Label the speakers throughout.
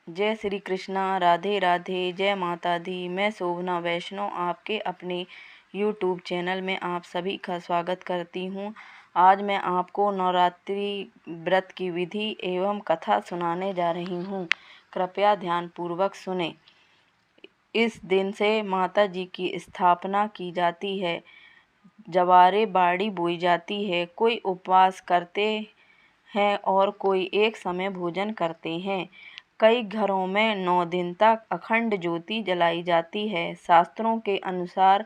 Speaker 1: जय श्री कृष्णा, राधे राधे, जय माता दी। मैं शोभना वैष्णव आपके अपने यूट्यूब चैनल में आप सभी का स्वागत करती हूँ। आज मैं आपको नवरात्रि व्रत की विधि एवं कथा सुनाने जा रही हूँ। कृपया ध्यानपूर्वक सुने। इस दिन से माता जी की स्थापना की जाती है, जवारे बाड़ी बोई जाती है, कोई उपवास करते हैं और कोई एक समय भोजन करते हैं। कई घरों में 9 दिन तक अखंड ज्योति जलाई जाती है। शास्त्रों के अनुसार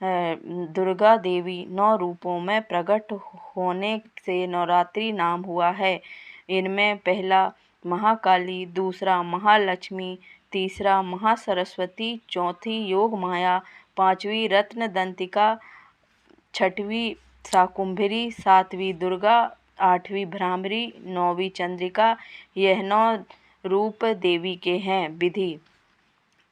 Speaker 1: दुर्गा देवी 9 रूपों में प्रकट होने से नवरात्रि नाम हुआ है। इनमें पहला महाकाली, दूसरा महालक्ष्मी, तीसरा महासरस्वती, चौथी योग माया, पांचवी रत्नदंतिका, छठवीं शाकुंभरी, सातवीं दुर्गा, आठवीं भ्रामरी, नौवीं चंद्रिका। यह 9 रूप देवी के हैं। विधि: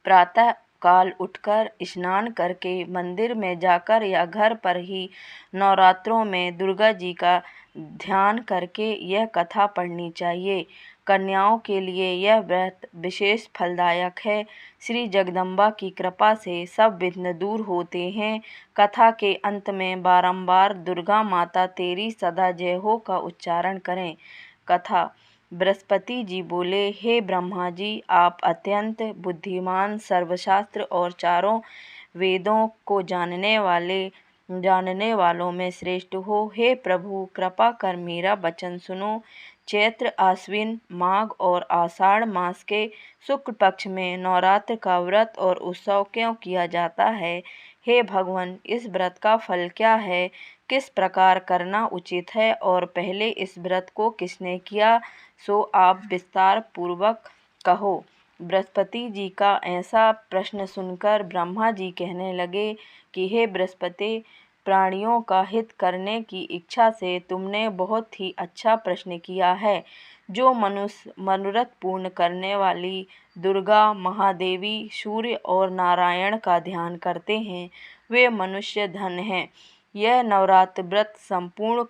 Speaker 1: प्रातः काल उठकर स्नान करके मंदिर में जाकर या घर पर ही नवरात्रों में दुर्गा जी का ध्यान करके यह कथा पढ़नी चाहिए। कन्याओं के लिए यह व्रत विशेष फलदायक है। श्री जगदम्बा की कृपा से सब विघ्न दूर होते हैं। कथा के अंत में बारंबार दुर्गा माता तेरी सदा जय हो का उच्चारण करें। कथा: बृहस्पति जी बोले, हे ब्रह्मा जी, आप अत्यंत बुद्धिमान, सर्वशास्त्र और चारों वेदों को जानने वालों में श्रेष्ठ हो। हे प्रभु, कृपा कर मेरा वचन सुनो। चैत्र, आश्विन, माघ और आषाढ़ मास के शुक्ल पक्ष में नवरात्र का व्रत और उत्सव क्यों किया जाता है? हे भगवान, इस व्रत का फल क्या है? किस प्रकार करना उचित है और पहले इस व्रत को किसने किया, सो आप विस्तार पूर्वक कहो। बृहस्पति जी का ऐसा प्रश्न सुनकर ब्रह्मा जी कहने लगे कि हे बृहस्पति, प्राणियों का हित करने की इच्छा से तुमने बहुत ही अच्छा प्रश्न किया है। जो मनुष्य मनोरथ पूर्ण करने वाली दुर्गा, महादेवी, सूर्य और नारायण का ध्यान करते हैं, वे मनुष्य धन हैं। यह नवरात्र व्रत संपूर्ण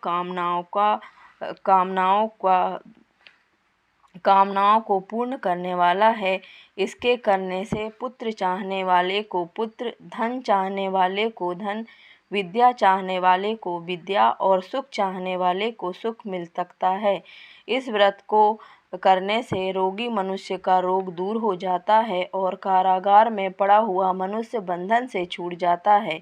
Speaker 1: कामनाओं को पूर्ण करने वाला है। इसके करने से पुत्र चाहने वाले को पुत्र, धन चाहने वाले को धन, विद्या चाहने वाले को विद्या और सुख चाहने वाले को सुख मिल सकता है। इस व्रत को करने से रोगी मनुष्य का रोग दूर हो जाता है और कारागार में पड़ा हुआ मनुष्य बंधन से छूट जाता है।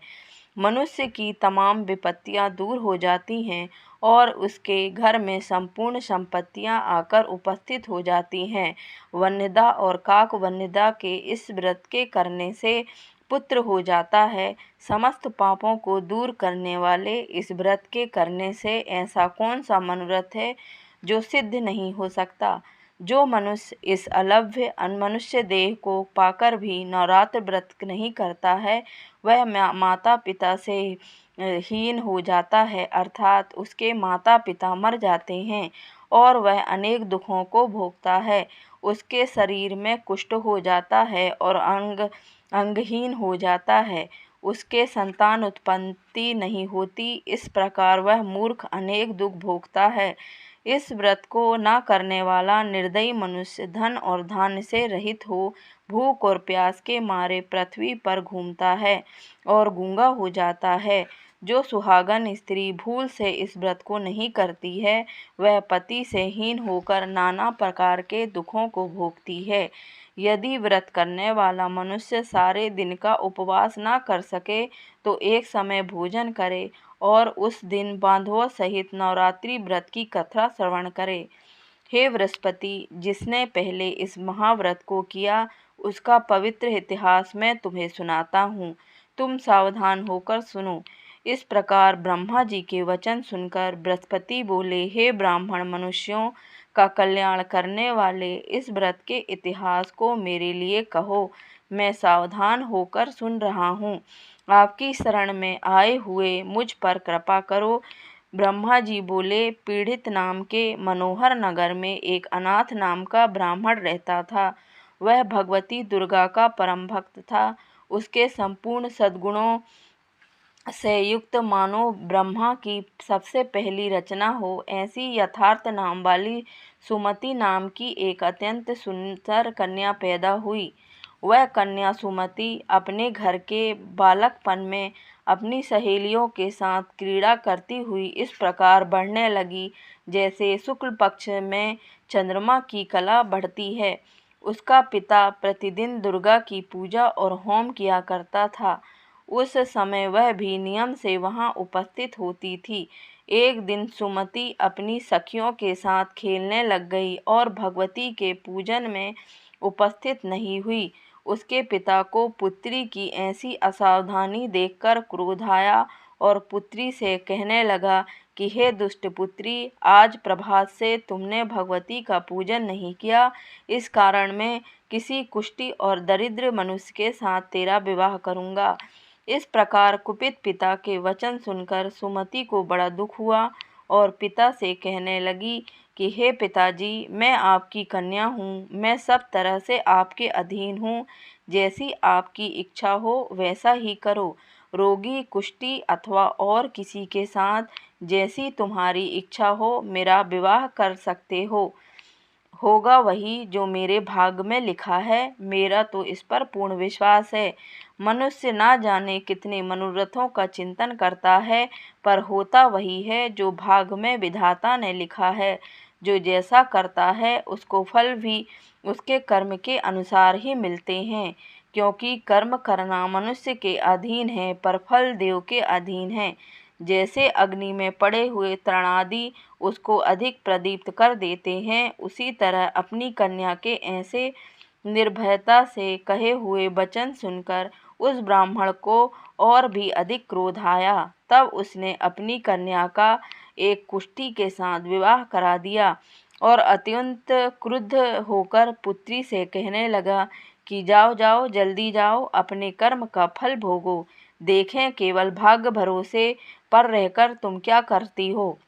Speaker 1: मनुष्य की तमाम विपत्तियां दूर हो जाती हैं और उसके घर में संपूर्ण संपत्तियां आकर उपस्थित हो जाती हैं। वन्यदा और काक वन्यदा के इस व्रत के करने से पुत्र हो जाता है। समस्त पापों को दूर करने वाले इस व्रत के करने से ऐसा कौन सा मनोरथ है जो सिद्ध नहीं हो सकता? जो मनुष्य इस अलभ्य अनमनुष्य देह को पाकर भी नवरात्र व्रत नहीं करता है, वह माता पिता से हीन हो जाता है, अर्थात उसके माता पिता मर जाते हैं और वह अनेक दुखों को भोगता है। उसके शरीर में कुष्ठ हो जाता है और अंगहीन हो जाता है। उसके संतान उत्पत्ति नहीं होती। इस प्रकार वह मूर्ख अनेक दुख भोगता है। इस व्रत को न करने वाला निर्दयी मनुष्य धन और धान्य से रहित हो भूख और प्यास के मारे पृथ्वी पर घूमता है और गूंगा हो जाता है। जो सुहागन स्त्री भूल से इस व्रत को नहीं करती है, वह पति से हीन होकर नाना प्रकार के दुखों को भोगती है। यदि व्रत करने वाला मनुष्य सारे दिन का उपवास न कर सके तो एक समय भोजन करे और उस दिन बांधवों सहित नवरात्रि व्रत की कथा श्रवण करे। हे बृहस्पति, जिसने पहले इस महाव्रत को किया, उसका पवित्र इतिहास मैं तुम्हें सुनाता हूँ। तुम सावधान होकर सुनो। इस प्रकार ब्रह्मा जी के वचन सुनकर बृहस्पति बोले, हे ब्राह्मण मनुष्यों का कल्याण करने वाले, इस व्रत के इतिहास को मेरे लिए कहो। मैं सावधान होकर सुन रहा हूँ। आपकी शरण में आए हुए मुझ पर कृपा करो। ब्रह्मा जी बोले, पीड़ित नाम के मनोहर नगर में एक अनाथ नाम का ब्राह्मण रहता था। वह भगवती दुर्गा का परम भक्त था। उसके संपूर्ण सद्गुणों से युक्त मानो ब्रह्मा की सबसे पहली रचना हो, ऐसी यथार्थ नाम वाली सुमति नाम की एक अत्यंत सुंदर कन्या पैदा हुई। वह कन्या सुमति अपने घर के बालकपन में अपनी सहेलियों के साथ क्रीड़ा करती हुई इस प्रकार बढ़ने लगी जैसे शुक्ल पक्ष में चंद्रमा की कला बढ़ती है। उसका पिता प्रतिदिन दुर्गा की पूजा और होम किया करता था। उस समय वह भी नियम से वहाँ उपस्थित होती थी। एक दिन सुमति अपनी सखियों के साथ खेलने लग गई और भगवती के पूजन में उपस्थित नहीं हुई। उसके पिता को पुत्री की ऐसी असावधानी देखकर क्रोध आया और पुत्री से कहने लगा कि हे दुष्ट पुत्री, आज प्रभात से तुमने भगवती का पूजन नहीं किया, इस कारण मैं किसी कुष्ठी और दरिद्र मनुष्य के साथ तेरा विवाह करूँगा। इस प्रकार कुपित पिता के वचन सुनकर सुमति को बड़ा दुख हुआ और पिता से कहने लगी कि हे पिताजी, मैं आपकी कन्या हूँ, मैं सब तरह से आपके अधीन हूँ, जैसी आपकी इच्छा हो वैसा ही करो। रोगी, कुष्ठी अथवा और किसी के साथ जैसी तुम्हारी इच्छा हो मेरा विवाह कर सकते हो। होगा वही जो मेरे भाग्य में लिखा है, मेरा तो इस पर पूर्ण विश्वास है। मनुष्य ना जाने कितने मनोरथों का चिंतन करता है, पर होता वही है जो भाग्य में विधाता ने लिखा है। जो जैसा करता है उसको फल भी उसके कर्म के अनुसार ही मिलते हैं, क्योंकि कर्म करना मनुष्य के अधीन है पर फल देव के अधीन है। जैसे अग्नि में पड़े हुए तृणादि उसको अधिक प्रदीप्त कर देते हैं, उसी तरह अपनी कन्या के ऐसे निर्भयता से कहे हुए वचन सुनकर उस ब्राह्मण को और भी अधिक क्रोध आया। तब उसने अपनी कन्या का एक कुष्ठी के साथ विवाह करा दिया और अत्यंत क्रुद्ध होकर पुत्री से कहने लगा कि जाओ जाओ, जल्दी जाओ, अपने कर्म का फल भोगो। देखें केवल भाग्य भरोसे पर रहकर तुम क्या करती हो।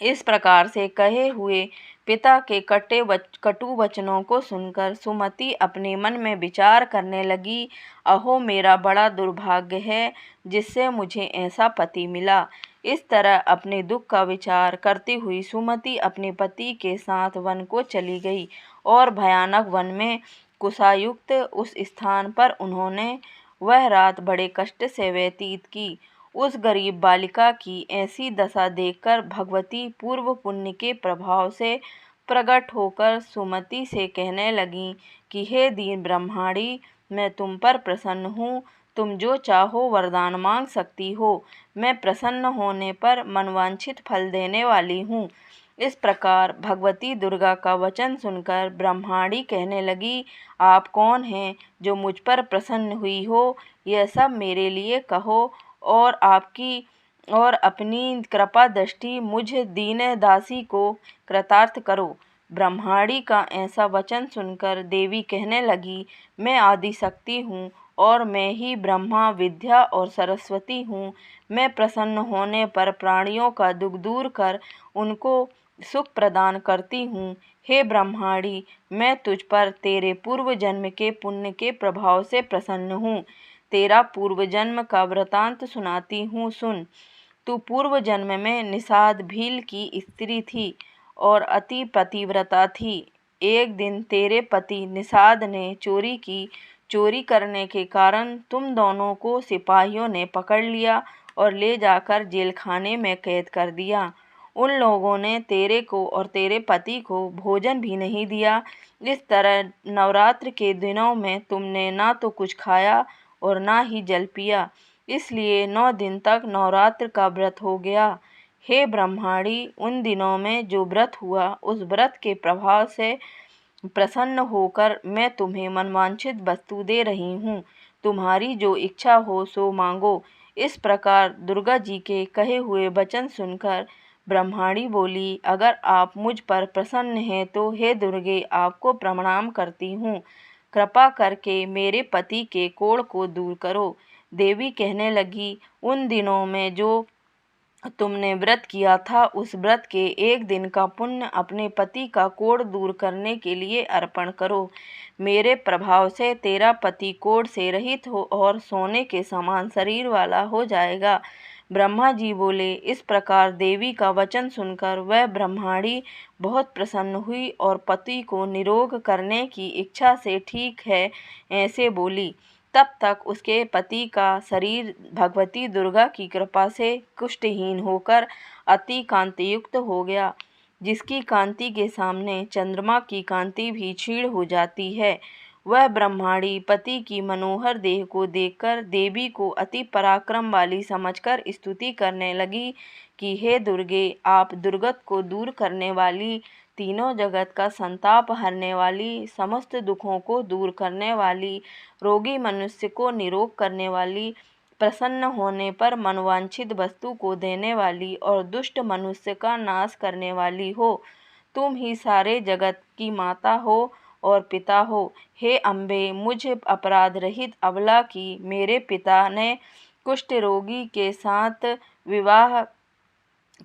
Speaker 1: इस प्रकार से कहे हुए पिता के कटु वचनों को सुनकर सुमति अपने मन में विचार करने लगी, अहो मेरा बड़ा दुर्भाग्य है जिससे मुझे ऐसा पति मिला। इस तरह अपने दुख का विचार करती हुई सुमति अपने पति के साथ वन को चली गई और भयानक वन में कुशायुक्त उस स्थान पर उन्होंने वह रात बड़े कष्ट से व्यतीत की। उस गरीब बालिका की ऐसी दशा देखकर भगवती पूर्व पुण्य के प्रभाव से प्रकट होकर सुमति से कहने लगीं कि हे दीन ब्रह्माणी, मैं तुम पर प्रसन्न हूँ, तुम जो चाहो वरदान मांग सकती हो, मैं प्रसन्न होने पर मनवांछित फल देने वाली हूँ। इस प्रकार भगवती दुर्गा का वचन सुनकर ब्रह्माणी कहने लगी, आप कौन हैं जो मुझ पर प्रसन्न हुई हो, यह सब मेरे लिए कहो और अपनी कृपा दृष्टि मुझ दीन दासी को कृतार्थ करो। ब्रह्माणी का ऐसा वचन सुनकर देवी कहने लगी, मैं आदि शक्ति हूँ और मैं ही ब्रह्मा, विद्या और सरस्वती हूँ। मैं प्रसन्न होने पर प्राणियों का दुख दूर कर उनको सुख प्रदान करती हूँ। हे ब्रह्माणी, मैं तुझ पर तेरे पूर्व जन्म के पुण्य के प्रभाव से प्रसन्न हूँ। तेरा पूर्व जन्म का वृतांत सुनाती हूँ, सुन। तू पूर्व जन्म में निषाद भील की स्त्री थी और अति पतिव्रता थी। एक दिन तेरे पति निषाद ने चोरी की। चोरी करने के कारण तुम दोनों को सिपाहियों ने पकड़ लिया और ले जाकर जेलखाने में कैद कर दिया। उन लोगों ने तेरे को और तेरे पति को भोजन भी नहीं दिया। इस तरह नवरात्र के दिनों में तुमने ना तो कुछ खाया और ना ही जल पिया, इसलिए 9 दिन तक नवरात्र का व्रत हो गया। हे ब्रह्माणी, उन दिनों में जो व्रत हुआ उस व्रत के प्रभाव से प्रसन्न होकर मैं तुम्हें मनवांछित वस्तु दे रही हूँ। तुम्हारी जो इच्छा हो सो मांगो। इस प्रकार दुर्गा जी के कहे हुए वचन सुनकर ब्रह्माणी बोली, अगर आप मुझ पर प्रसन्न हैं तो हे दुर्गे, आपको प्रणाम करती हूँ। कृपा करके मेरे पति के कोढ़ को दूर करो। देवी कहने लगी, उन दिनों में जो तुमने व्रत किया था, उस व्रत के एक दिन का पुण्य अपने पति का कोढ़ दूर करने के लिए अर्पण करो। मेरे प्रभाव से तेरा पति कोढ़ से रहित हो और सोने के समान शरीर वाला हो जाएगा। ब्रह्मा जी बोले। इस प्रकार देवी का वचन सुनकर वह ब्रह्माणी बहुत प्रसन्न हुई और पति को निरोग करने की इच्छा से ठीक है ऐसे बोली। तब तक उसके पति का शरीर भगवती दुर्गा की कृपा से कुष्ठहीन होकर अति कांतियुक्त हो गया, जिसकी कांति के सामने चंद्रमा की कांति भी क्षीण हो जाती है। वह ब्रह्माणी पति की मनोहर देह को देखकर देवी को अति पराक्रम वाली समझकर स्तुति करने लगी कि हे दुर्गे, आप दुर्गत को दूर करने वाली, तीनों जगत का संताप हरने वाली, समस्त दुखों को दूर करने वाली, रोगी मनुष्य को निरोग करने वाली, प्रसन्न होने पर मनवांछित वस्तु को देने वाली और दुष्ट मनुष्य का नाश करने वाली हो। तुम ही सारे जगत की माता हो और पिता हो। हे अम्बे, मुझ अपराध रहित अबला की मेरे पिता ने कुष्ठ रोगी के साथ विवाह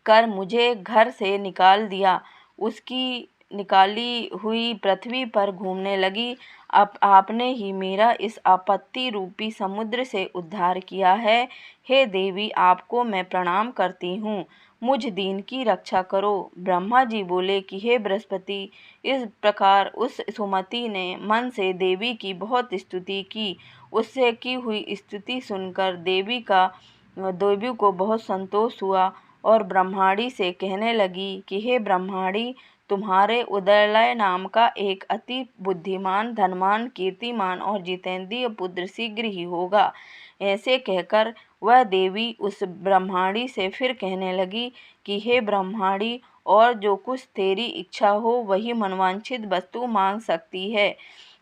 Speaker 1: कर मुझे घर से निकाल दिया। उसकी निकाली हुई पृथ्वी पर घूमने लगी। अब आपने ही मेरा इस आपत्ति रूपी समुद्र से उद्धार किया है। हे देवी, आपको मैं प्रणाम करती हूँ, मुझ दीन की रक्षा करो। ब्रह्मा जी बोले कि हे बृहस्पति, इस प्रकार उस सुमति ने मन से देवी की बहुत स्तुति की। उससे की हुई स्तुति सुनकर देवी को बहुत संतोष हुआ और ब्रह्माणी से कहने लगी कि हे ब्रह्माणी, तुम्हारे उदयलय नाम का एक अति बुद्धिमान, धनवान, कीर्तिमान और जितेंद्रिय पुत्र शीघ्र ही होगा। ऐसे कहकर वह देवी उस ब्रह्माणी से फिर कहने लगी कि हे ब्रह्माणी, और जो कुछ तेरी इच्छा हो वही मनवांछित वस्तु मांग सकती है।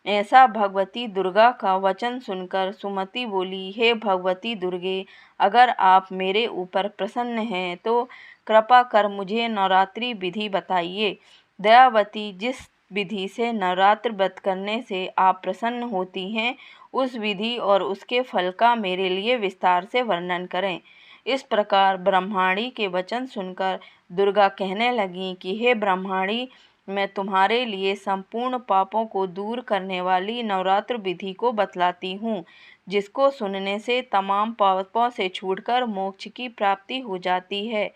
Speaker 1: ऐसा भगवती दुर्गा का वचन सुनकर सुमति बोली, हे भगवती दुर्गे, अगर आप मेरे ऊपर प्रसन्न हैं तो कृपा कर मुझे नवरात्रि विधि बताइए। दयावती, जिस विधि से नवरात्र व्रत करने से आप प्रसन्न होती हैं, उस विधि और उसके फल का मेरे लिए विस्तार से वर्णन करें। इस प्रकार ब्रह्माणी के वचन सुनकर दुर्गा कहने लगीं कि हे ब्रह्माणी, मैं तुम्हारे लिए संपूर्ण पापों को दूर करने वाली नवरात्र विधि को बतलाती हूँ, जिसको सुनने से तमाम पापों से छूटकर मोक्ष की प्राप्ति हो जाती है।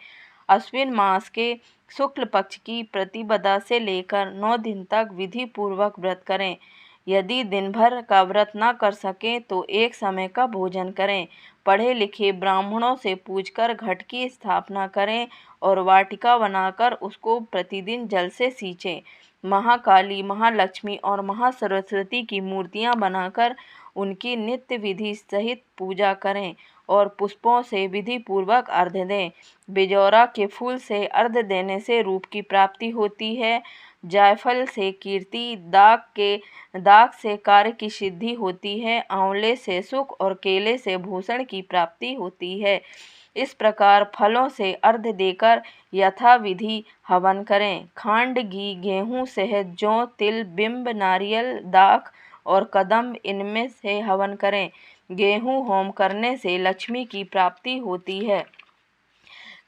Speaker 1: अश्विन मास के शुक्ल पक्ष की प्रतिपदा से लेकर 9 दिन तक विधि पूर्वक व्रत करें। यदि दिन भर का व्रत न कर सकें तो एक समय का भोजन करें। पढ़े लिखे ब्राह्मणों से पूछकर घट की स्थापना करें और वाटिका बनाकर उसको प्रतिदिन जल से सींचें। महाकाली, महालक्ष्मी और महासरस्वती की मूर्तियां बनाकर उनकी नित्य विधि सहित पूजा करें और पुष्पों से विधि पूर्वक अर्घ्य दें। बिजौरा के फूल से अर्घ्य देने से रूप की प्राप्ति होती है। जायफल से कीर्ति, दाग से कार्य की सिद्धि होती है। आंवले से सुख और केले से भूषण की प्राप्ति होती है। इस प्रकार फलों से अर्घ्य देकर यथाविधि हवन करें। खांड, घी, गेहूँ, शहद, जौ, तिल, बिंब, नारियल, दाख और कदम्ब, इनमें से हवन करें। गेहूँ होम करने से लक्ष्मी की प्राप्ति होती है।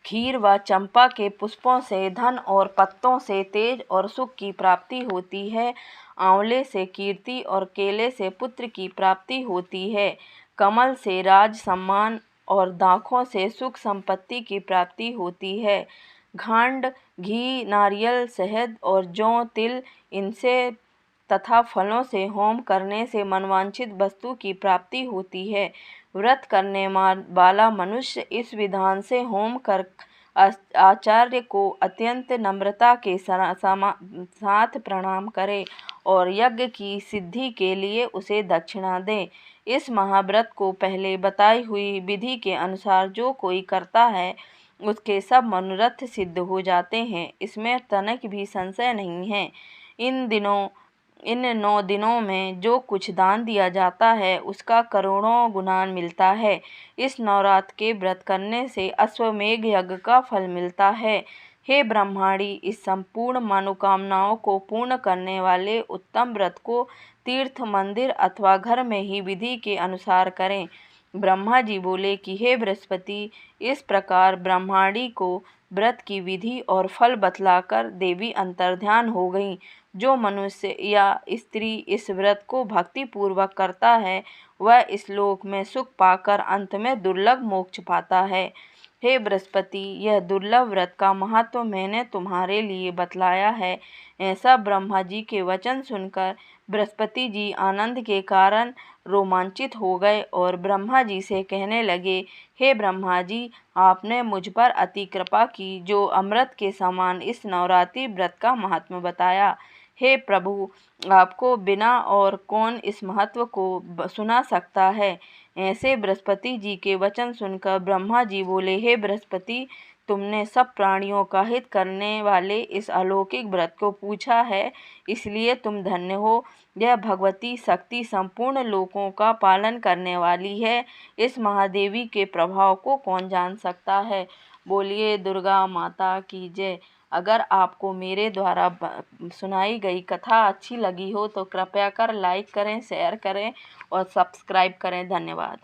Speaker 1: खीर व चंपा के पुष्पों से धन और पत्तों से तेज और सुख की प्राप्ति होती है। आंवले से कीर्ति और केले से पुत्र की प्राप्ति होती है। कमल से राज सम्मान और दाखों से सुख संपत्ति की प्राप्ति होती है। खांड, घी, नारियल, शहद और जौ, तिल, इनसे तथा फलों से होम करने से मनवांछित वस्तु की प्राप्ति होती है। व्रत करने वाला मनुष्य इस विधान से होम कर आचार्य को अत्यंत नम्रता के साथ प्रणाम करे और यज्ञ की सिद्धि के लिए उसे दक्षिणा दे। इस महाव्रत को पहले बताई हुई विधि के अनुसार जो कोई करता है, उसके सब मनोरथ सिद्ध हो जाते हैं, इसमें तनिक भी संशय नहीं है। इन 9 दिनों में जो कुछ दान दिया जाता है, उसका करोड़ों गुना मिलता है। इस नवरात्र के व्रत करने से अश्वमेघ यज्ञ का फल मिलता है। हे ब्रह्माणी, इस संपूर्ण मनोकामनाओं को पूर्ण करने वाले उत्तम व्रत को तीर्थ, मंदिर अथवा घर में ही विधि के अनुसार करें। ब्रह्मा जी बोले कि हे बृहस्पति, इस प्रकार ब्रह्माणी को व्रत की विधि और फल बतलाकर देवी अंतर्ध्यान हो गईं। जो मनुष्य या स्त्री इस व्रत को भक्ति पूर्वक करता है वह इस लोक में सुख पाकर अंत में दुर्लभ मोक्ष पाता है। हे बृहस्पति, यह दुर्लभ व्रत का महत्व मैंने तुम्हारे लिए बतलाया है। ऐसा ब्रह्मा जी के वचन सुनकर बृहस्पति जी आनंद के कारण रोमांचित हो गए और ब्रह्मा जी से कहने लगे, हे ब्रह्मा जी, आपने मुझ पर अति कृपा की जो अमृत के समान इस नवरात्रि व्रत का महात्म्य बताया। हे प्रभु, आपको बिना और कौन इस महत्व को सुना सकता है। ऐसे बृहस्पति जी के वचन सुनकर ब्रह्मा जी बोले, हे बृहस्पति, तुमने सब प्राणियों का हित करने वाले इस अलौकिक व्रत को पूछा है, इसलिए तुम धन्य हो। यह भगवती शक्ति संपूर्ण लोकों का पालन करने वाली है। इस महादेवी के प्रभाव को कौन जान सकता है। बोलिए दुर्गा माता की जय। अगर आपको मेरे द्वारा सुनाई गई कथा अच्छी लगी हो तो कृपया कर लाइक करें, शेयर करें और सब्सक्राइब करें। धन्यवाद।